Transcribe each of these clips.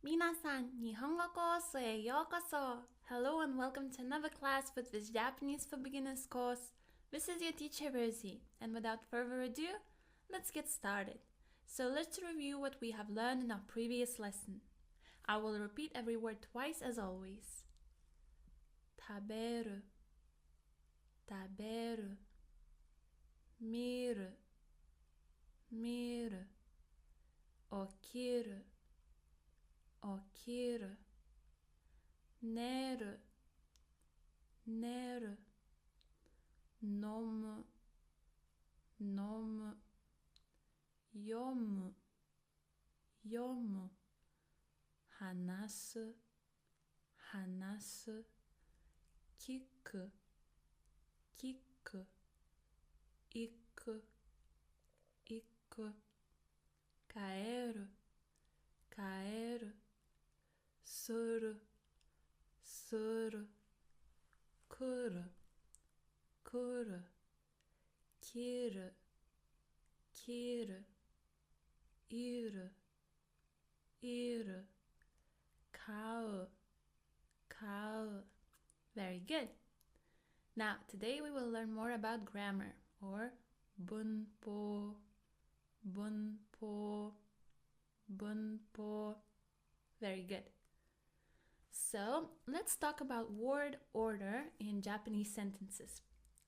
皆さん、日本語コースへようこそ. Hello and welcome to another class with this Japanese for Beginners course. This is your teacher Rosie, and without further ado, let's get started. So let's review what we have learned in our previous lesson. I will repeat every word twice as always. 食べる、食べる、見る、見る、起きる、起きる、寝る、寝る、飲む、飲む、読む、読む、話す、話す、聞く、聞く、行く、行く、帰る、帰る、する、する、来る、来る、切る、切る、いる、いる、買う、買う. Very good. Now, today we will learn more about grammar, or 文法, 文法, 文法. Very good. So, let's talk about word order in Japanese sentences.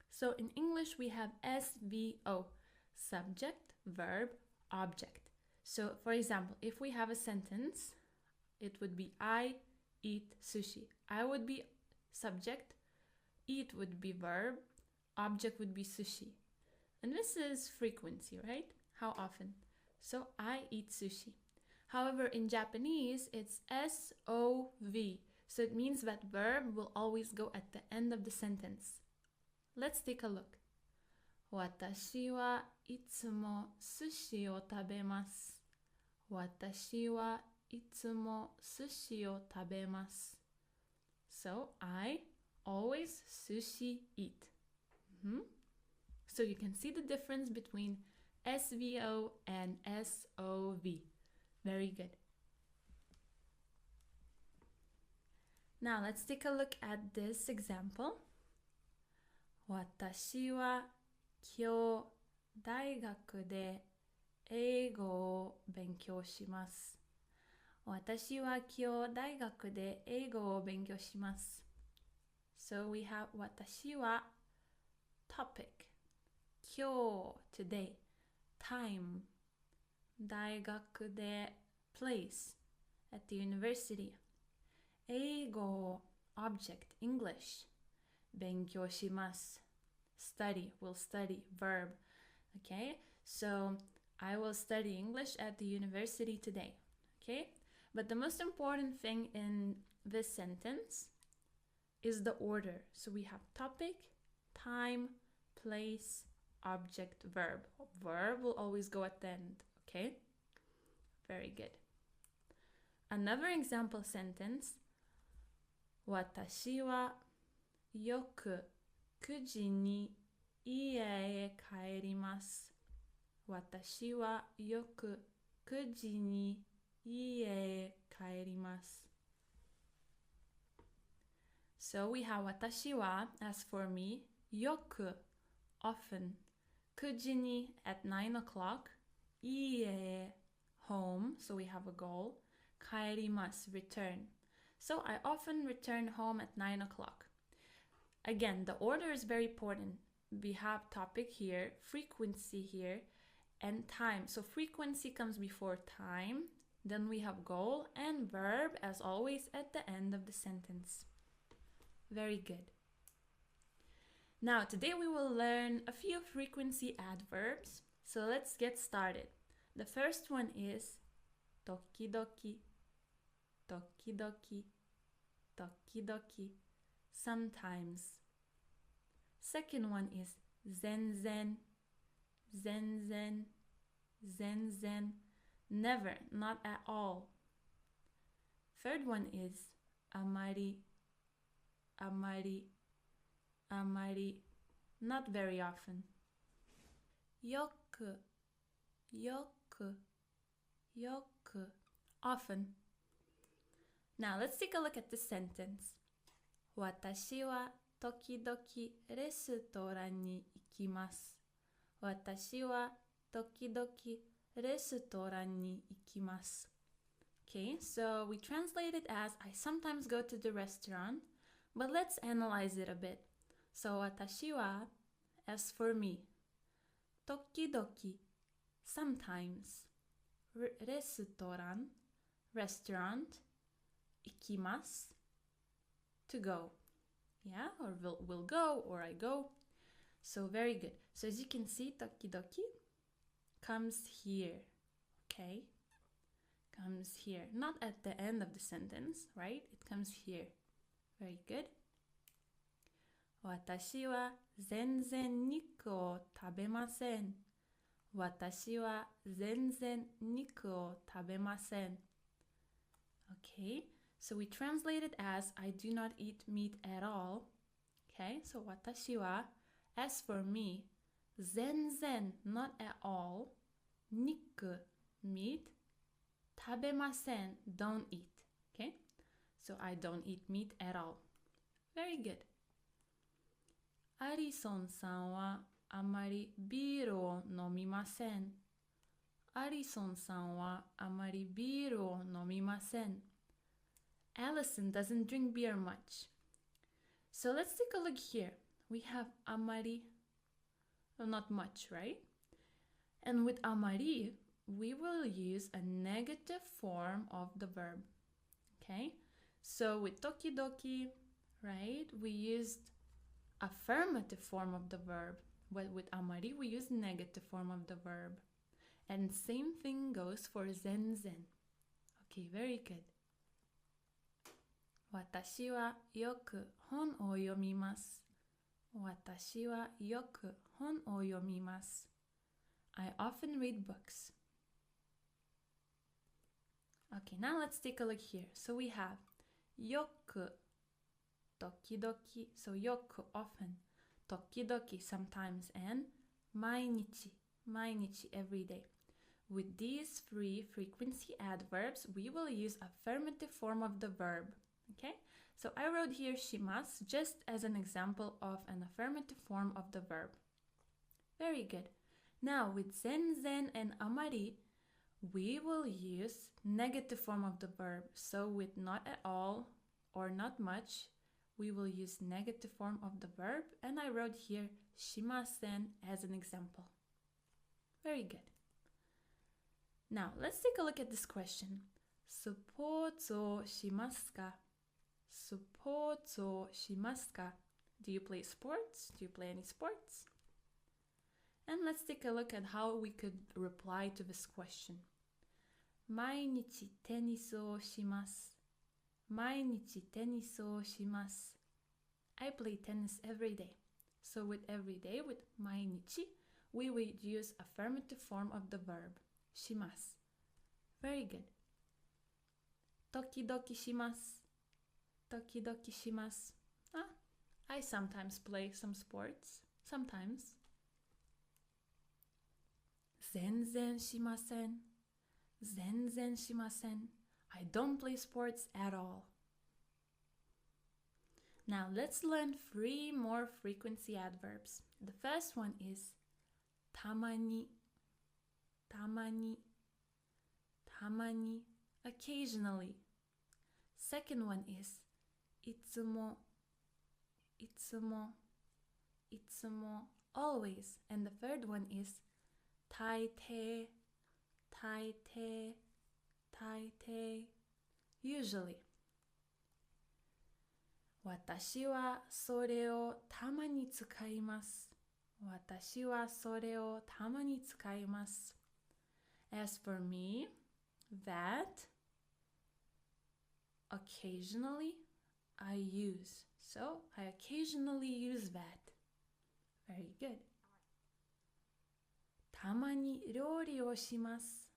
So, in English, we have SVO, subject, verb, object. So, for example, if we have a sentence, it would be I eat sushi. I would be subject, eat would be verb, object would be sushi. And this is frequency, right? How often? So, I eat sushi. However, in Japanese, it's SOV. So it means that verb will always go at the end of the sentence. Let's take a look. 私はいつも寿司を食べます。私はいつも寿司を食べます。So, I always sushi eat. So you can see the difference between SVO and SOV. Very good. Now let's take a look at this example. 私は今日大学で英語を勉強します。私は今日大学で英語を勉強します。So we have 私は topic, 今日 today, time, 大学で place, at the university, 英語 object, English, 勉強します study, will study, verb. Okay, so I will study English at the university today. Okay, but the most important thing in this sentence is the order. So we have topic, time, place, object, verb. Verb will always go at the end. Okay, very good. Another example sentence. 私はよく9時に家へ帰ります。私はよく9時に家へ帰ります。So we have 私は as for me, よく often, 9時に at 9 o'clock, 家へ home, so we have a goal, 帰ります return. So I often return home at 9 o'clock. Again, the order is very important. We have topic here, frequency here, and time. So frequency comes before time, then we have goal and verb as always at the end of the sentence. Very good. Now, today we will learn a few frequency adverbs. So let's get started. The first one is 時々, 時々, 時々, sometimes. Second one is 全然, 全然, 全然, never, not at all. Third one is あまり, あまり, あまり, not very often. よく, よく, よく, often. Now let's take a look at this sentence. 私は時々レストランに行きます。私は時々レストランに行きます。Okay, so we translate it as I sometimes go to the restaurant, but let's analyze it a bit. So 私は as for me, 時々 sometimes レストラン restaurant 行きます to go. Yeah, or will go, or I go. So very good. So as you can see, 時々 comes here. Okay, comes here. Not at the end of the sentence, right? It comes here. Very good. 私は全然肉を食べません。私は全然肉を食べません。Okay, so we translate it as I do not eat meat at all. Okay, so 私は as for me, 全然 not at all, 肉 meat, 食べません don't eat. Okay, so I don't eat meat at all. Very good. アリソンさんはあまりビールを飲みません。アリソンさんはあまりビールを飲みません。Allison doesn't drink beer much. So let's take a look here. We have amari, well, not much, right? And with amari, we will use a negative form of the verb. Okay? So with tokidoki, right, we used affirmative form of the verb. But with amari, we use negative form of the verb. And same thing goes for zenzen. Okay, very good. 私はよく本を読みます。私はよく本を読みます。I often read books. Okay, now let's take a look here. So we have よく、時々, so よく often, 時々 sometimes, and 毎日 every day. With these three frequency adverbs, we will use affirmative form of the verb. Okay, so I wrote here shimasu just as an example of an affirmative form of the verb. Very good. Now with zenzen and amari, we will use negative form of the verb. So with not at all or not much, we will use negative form of the verb, and I wrote here shimasen as an example. Very good. Now let's take a look at this question. Sports o shimasu ka? Sports o shimasu ka? Do you play sports? Do you play any sports? And let's take a look at how we could reply to this question. 毎日テニスをします。毎日テニスをします。I play tennis every day. So with every day, with 毎日, we would use affirmative form of the verb します. Very good. 時々します。時々します. I sometimes play some sports. Sometimes. 全然しません。全然しません. I don't play sports at all. Now let's learn 3 more frequency adverbs. The first one is たまに、たまに、たまに, occasionally. Second one is いつも、いつも、いつも, always. And the third one is 大抵、大抵、大抵, usually. 私はそれをたまに使います。私はそれをたまに使います。As for me, that occasionally I use. So I occasionally use that. Very good. たまに料理をします。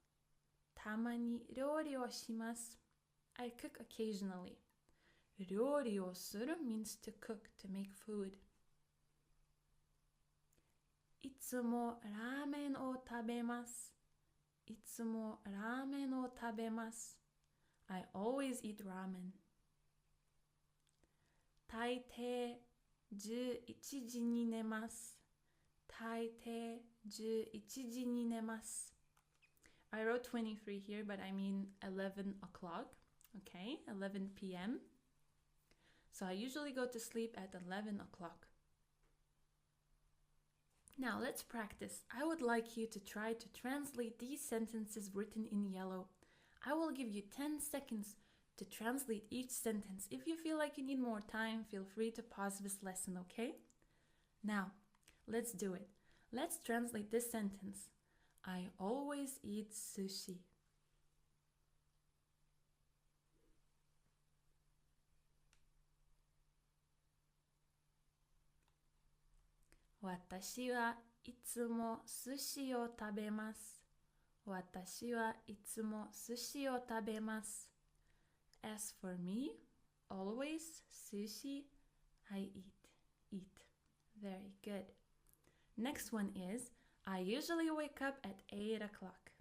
たまに料理をします。I cook occasionally. 料理をする means to cook, to make food. いつもラーメンを食べます。いつもラーメンを食べます。I always eat ramen. 大抵11時に寝ます。大抵11時に寝ます。I wrote 23 here, but I mean 11 o'clock. Okay, 11 p.m. So I usually go to sleep at 11 o'clock. Now let's practice. I would like you to try to translate these sentences written in yellow. I will give you 10 seconds to translate each sentence. If you feel like you need more time, feel free to pause this lesson, okay? Now, let's do it. Let's translate this sentence. I always eat sushi. 私はいつも寿司を食べます。私はいつも寿司を食べます。As for me, always sushi I eat. Very good. Next one is, I usually wake up at 8 o'clock.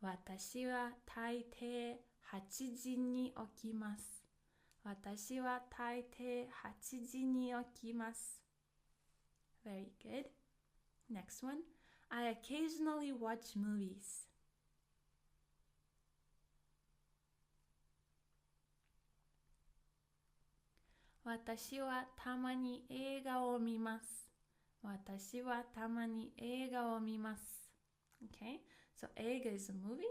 私は大抵8時に起きます。私は大抵8時に起きます。Very good. Next one. I occasionally watch movies. 私はたまに映画を見ます。私はたまに映画を見ます。Okay, so 映画 is a movie.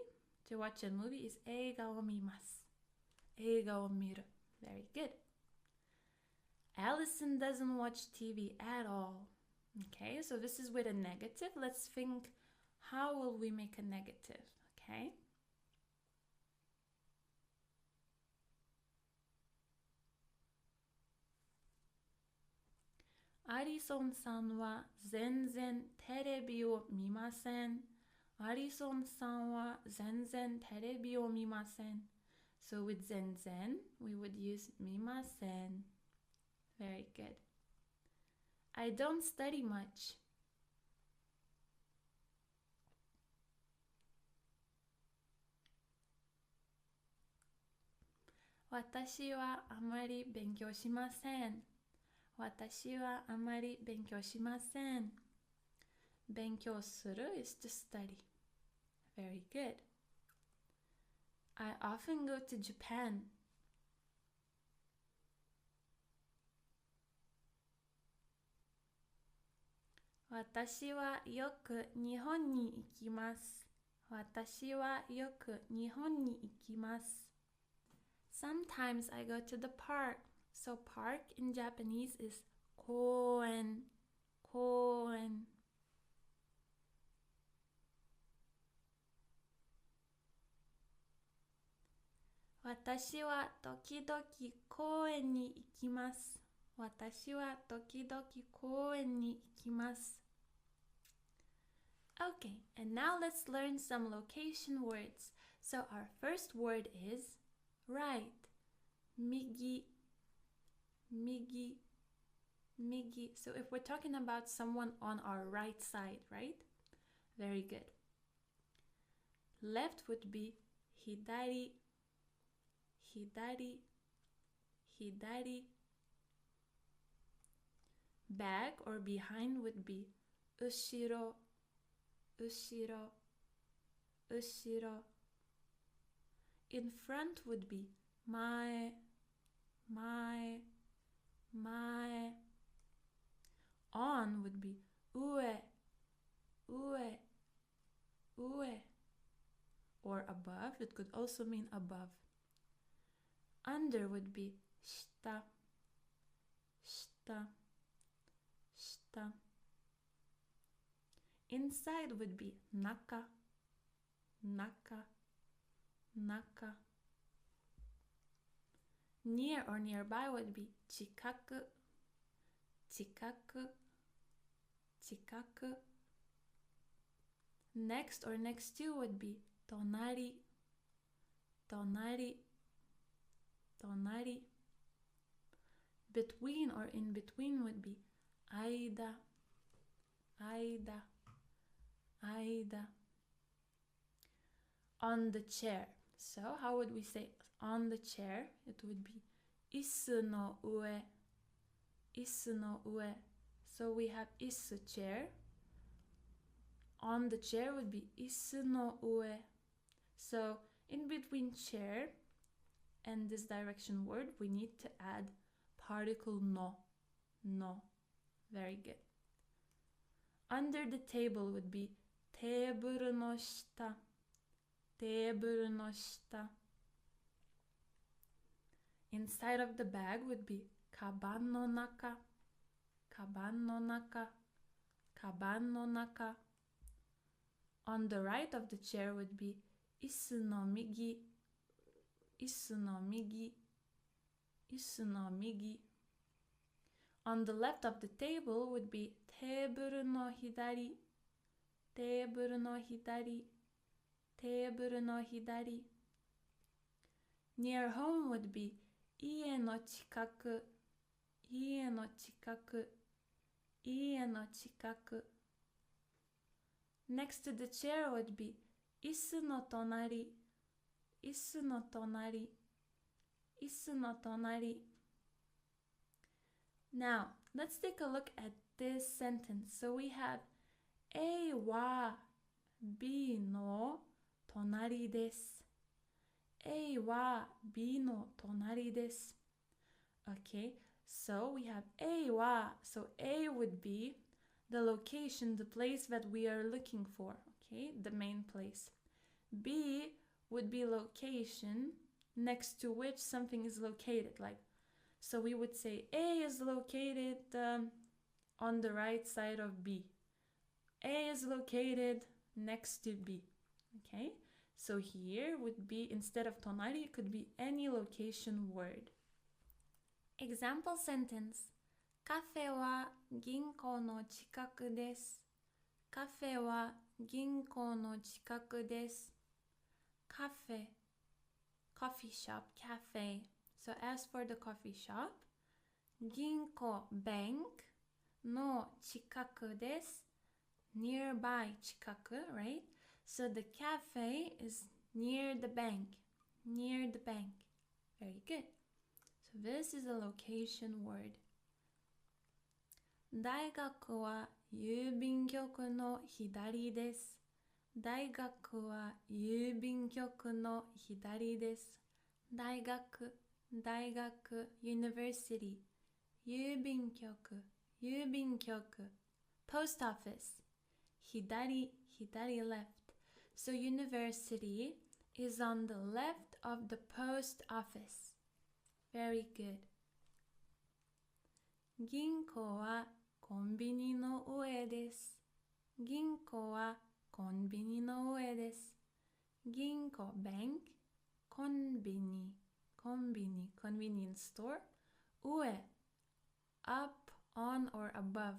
To watch a movie is 映画を見ます。映画を見る. Very good. Allison doesn't watch TV at all. Okay, so this is with a negative. Let's think, how will we make a negative? Okay. アリソンさんは全然テレビを見ません。アリソンさんは全然テレビを見ません。So with 全然, we would use 見ません. Very good. I don't study much. 私はあまり勉強しません。私はあまり勉強しません。勉強する is to study. Very good. I often go to Japan. 私はよく日本に行きます。私はよく日本に行きます。Sometimes I go to the park. So park in Japanese is 公園。公園。私は時々公園に行きます。私は時々公園に行きます。Okay, and now let's learn some location words. So our first word is right. 右 migi, migi. So if we're talking about someone on our right side, right? Very good. Left would be hidari, hidari, hidari. Back or behind would be ushiro, ushiro, ushiro. In front would be mae, mae, mae. On would be ue, ue, ue. Or above, it could also mean above. Under would be shita, shita, shita. Inside would be naka, naka, naka. Near or nearby would be chikaku, chikaku, chikaku. Next or next to would be tonari, tonari, tonari. Between or in between would be 間、間、間. On the chair. So how would we say on the chair? It would be 椅子の上、椅子の上. So we have 椅子 chair. On the chair would be 椅子の上. So in between chair and this direction word, we need to add particle no. No. Very good. Under the table would be テーブルの下、テーブルの下. Inside of the bag would be カバンの中、カバンの中、カバンの中. On the right of the chair would be 椅子の右、椅子の右、椅子の右. On the left of the table would be テーブルの左、テーブルの左、テーブルの左. Near home would be 家の近く、家の近く、家の近く. Next to the chair would be 椅子の隣、椅子の隣、椅子の隣. Now, let's take a look at this sentence. So we have A は B の隣です。A は B の隣です。Okay, so we have A は, so A would be the location, the place that we are looking for, okay, the main place. B would be location next to which something is located, like, so we would say A is located on the right side of B. A is located next to B, okay? So here would be, instead of tonari, it could be any location word. Example sentence. カフェは銀行の近くです。カフェは銀行の近くです。カフェ coffee shop, cafe. So as for the coffee shop, 銀行 bank の近くです。Nearby 近く, right? So the cafe is near the bank. Near the bank. Very good. So this is a location word. 大学は郵便局の左です。大学は郵便局の左です。大学、大学、university。郵便局、郵便局。post office。左、左 left. So university is on the left of the post office. Very good. 銀行はコンビニの上です。銀行はコンビニの上です。銀行 bank コンビニ convenience store 上 up on or above.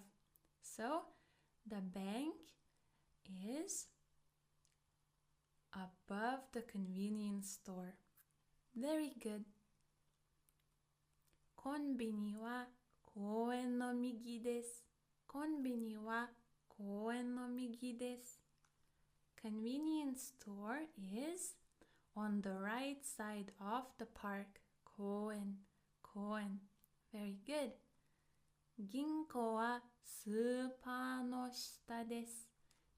So the bank is above the convenience store. Very good. コンビニは公園の右です。コンビニは公園の右です。Convenience store is on the right side of the park. 公園、公園。Very good. 銀行はスーパーの下です。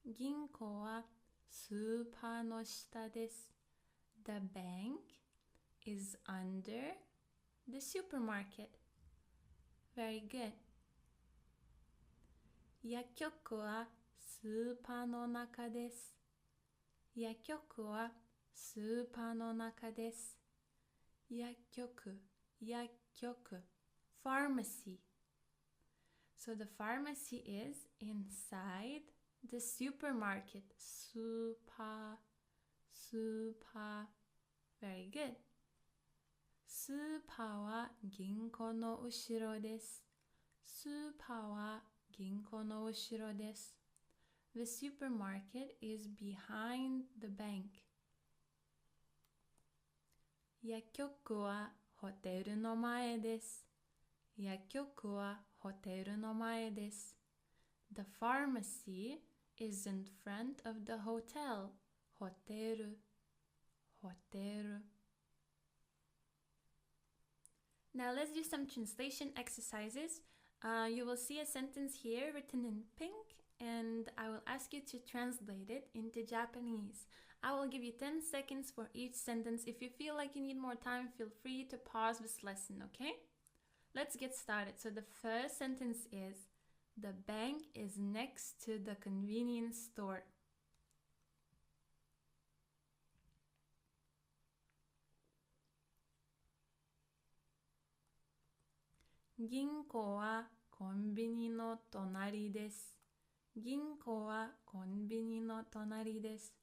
銀行はスーパーの下です。The bank is under the supermarket. Very good. 薬局はスーパーの中です。薬局はスーパーの中です。薬局、薬局。Pharmacy. So the pharmacy is inside the supermarket. Super, super. Very good. スーパーは銀行の後ろです。スーパーは銀行の後ろです。The supermarket is behind the bank. 薬局はホテルの前です。薬局はホテルの前です。The pharmacy is in front of the hotel. ホテル、ホテル。Now let's do some translation exercises. You will see a sentence here written in pink, and I will ask you to translate it into Japanese. I will give you 10 seconds for each sentence. If you feel like you need more time, feel free to pause this lesson, okay? Let's get started. So the first sentence is, the bank is next to the convenience store. 銀行はコンビニの隣です。銀行はコンビニの隣です。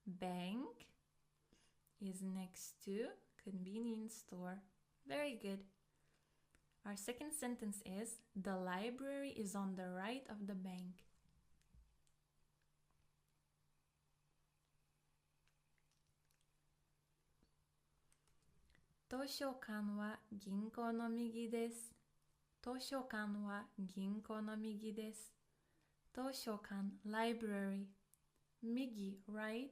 Bank is next to convenience store. Very good. Our second sentence is, the library is on the right of the bank. 図書館は銀行の右です。図書館は銀行の右です。図書館 library 右 right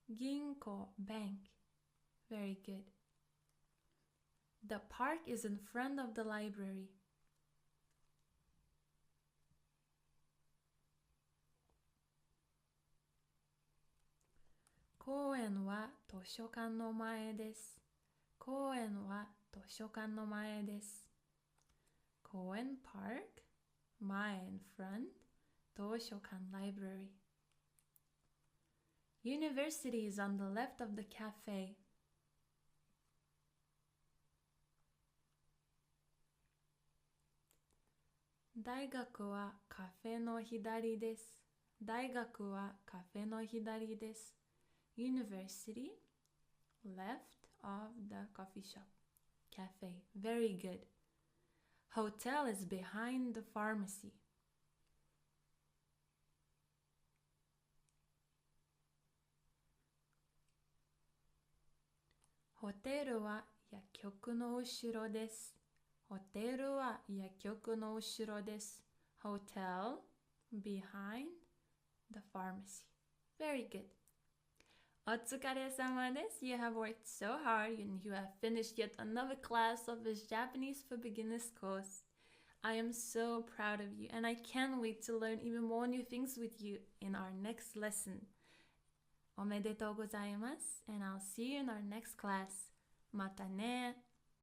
銀行 bank. Very good. The park is in front of the library. 公園は図書館の前です。公園は図書館の前です。公園 park 前 in front 図書館 library. University is on the left of the cafe. 大学はカフェの左です。大学はカフェの左です。University, left of the coffee shop, cafe. Very good. Hotel is behind the pharmacy. ホテルは薬局の後ろです。ホテルは薬局の後ろです。Hotel, behind the pharmacy. Very good. お疲れ様です。You have worked so hard and you have finished yet another class of this Japanese for Beginners course. I am so proud of you and I can't wait to learn even more new things with you in our next lesson. おめでとうございます and I'll see you in our next class. またね。